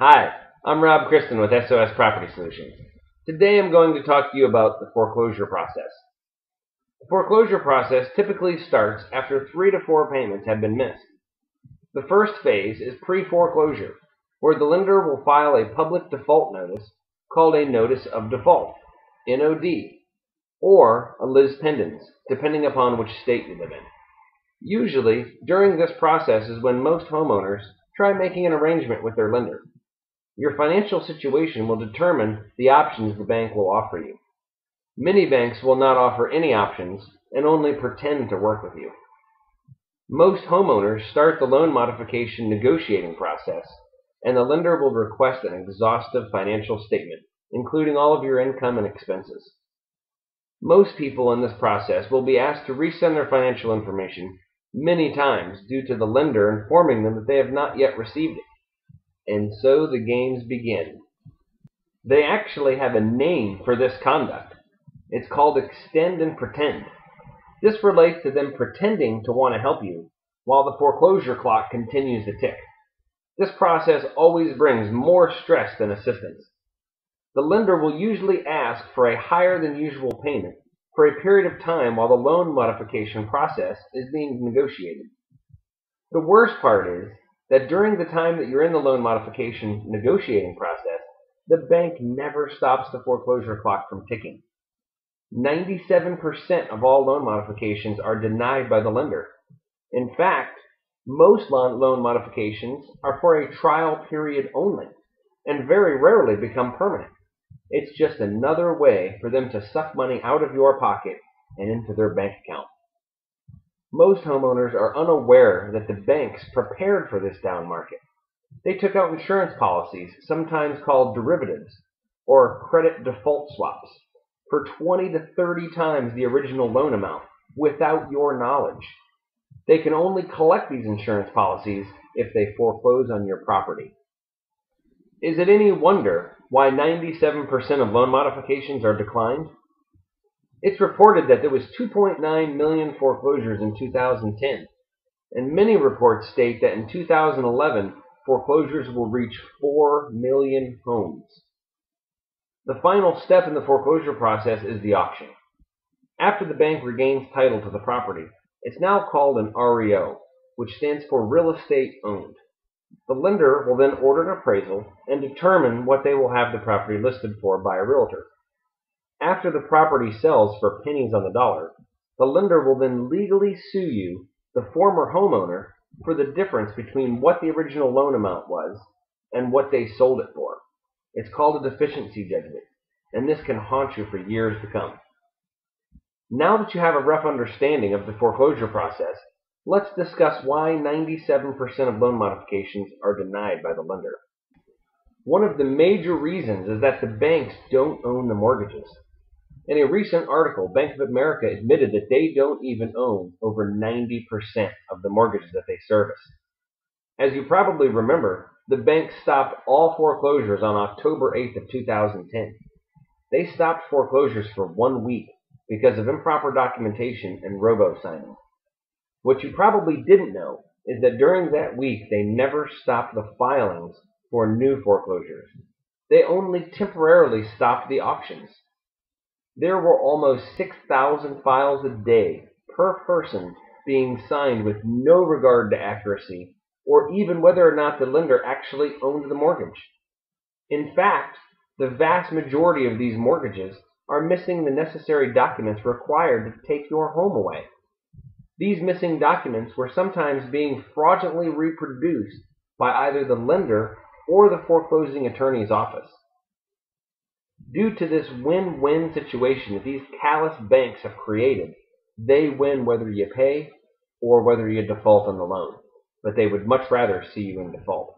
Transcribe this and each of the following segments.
Hi, I'm Rob Kristen with SOS Property Solutions. Today I'm going to talk to you about the foreclosure process. The foreclosure process typically starts after 3 to 4 payments have been missed. The first phase is pre-foreclosure, where the lender will file a public default notice called a Notice of Default, NOD, or a lis pendens, depending upon which state you live in. Usually, during this process is when most homeowners try making an arrangement with their lender. Your financial situation will determine the options the bank will offer you. Many banks will not offer any options and only pretend to work with you. Most homeowners start the loan modification negotiating process, and the lender will request an exhaustive financial statement, including all of your income and expenses. Most people in this process will be asked to resend their financial information many times due to the lender informing them that they have not yet received it. And so the games begin. They actually have a name for this conduct. It's called extend and pretend. This relates to them pretending to want to help you while the foreclosure clock continues to tick. This process always brings more stress than assistance. The lender will usually ask for a higher than usual payment for a period of time while the loan modification process is being negotiated. The worst part is that during the time that you're in the loan modification negotiating process, the bank never stops the foreclosure clock from ticking. 97% of all loan modifications are denied by the lender. In fact, most loan modifications are for a trial period only, and very rarely become permanent. It's just another way for them to suck money out of your pocket and into their bank account. Most homeowners are unaware that the banks prepared for this down market. They took out insurance policies, sometimes called derivatives, or credit default swaps, for 20 to 30 times the original loan amount without your knowledge. They can only collect these insurance policies if they foreclose on your property. Is it any wonder why 97% of loan modifications are declined? It's reported that there was 2.9 million foreclosures in 2010, and many reports state that in 2011, foreclosures will reach 4 million homes. The final step in the foreclosure process is the auction. After the bank regains title to the property, it's now called an REO, which stands for Real Estate Owned. The lender will then order an appraisal and determine what they will have the property listed for by a realtor. After the property sells for pennies on the dollar, the lender will then legally sue you, the former homeowner, for the difference between what the original loan amount was and what they sold it for. It's called a deficiency judgment, and this can haunt you for years to come. Now that you have a rough understanding of the foreclosure process, let's discuss why 97% of loan modifications are denied by the lender. One of the major reasons is that the banks don't own the mortgages. In a recent article, Bank of America admitted that they don't even own over 90% of the mortgages that they service. As you probably remember, the bank stopped all foreclosures on October 8th of 2010. They stopped foreclosures for 1 week because of improper documentation and robo-signing. What you probably didn't know is that during that week they never stopped the filings for new foreclosures. They only temporarily stopped the auctions. There were almost 6,000 files a day per person being signed with no regard to accuracy or even whether or not the lender actually owned the mortgage. In fact, the vast majority of these mortgages are missing the necessary documents required to take your home away. These missing documents were sometimes being fraudulently reproduced by either the lender or the foreclosing attorney's office. Due to this win-win situation that these callous banks have created, they win whether you pay or whether you default on the loan, but they would much rather see you in default.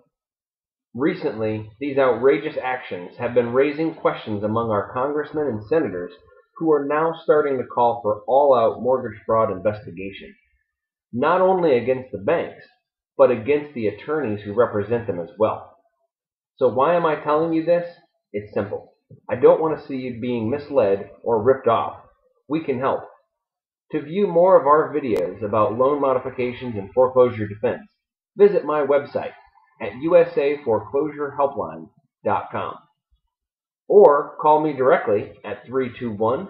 Recently, these outrageous actions have been raising questions among our congressmen and senators who are now starting to call for all-out mortgage fraud investigation, not only against the banks, but against the attorneys who represent them as well. So why am I telling you this? It's simple. I don't want to see you being misled or ripped off. We can help. To view more of our videos about loan modifications and foreclosure defense, visit my website, at usaforeclosurehelpline.com or call me directly at 321-368-1881.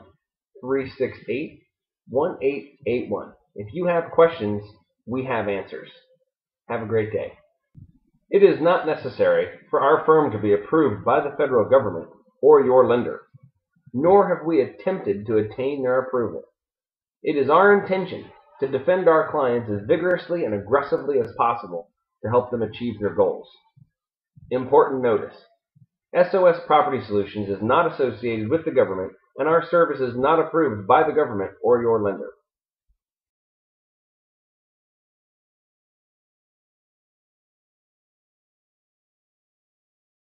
If you have questions, we have answers. Have a great day. It is not necessary for our firm to be approved by the federal government or your lender, nor have we attempted to attain their approval. It is our intention to defend our clients as vigorously and aggressively as possible to help them achieve their goals. Important notice: SOS Property Solutions is not associated with the government, and our service is not approved by the government or your lender.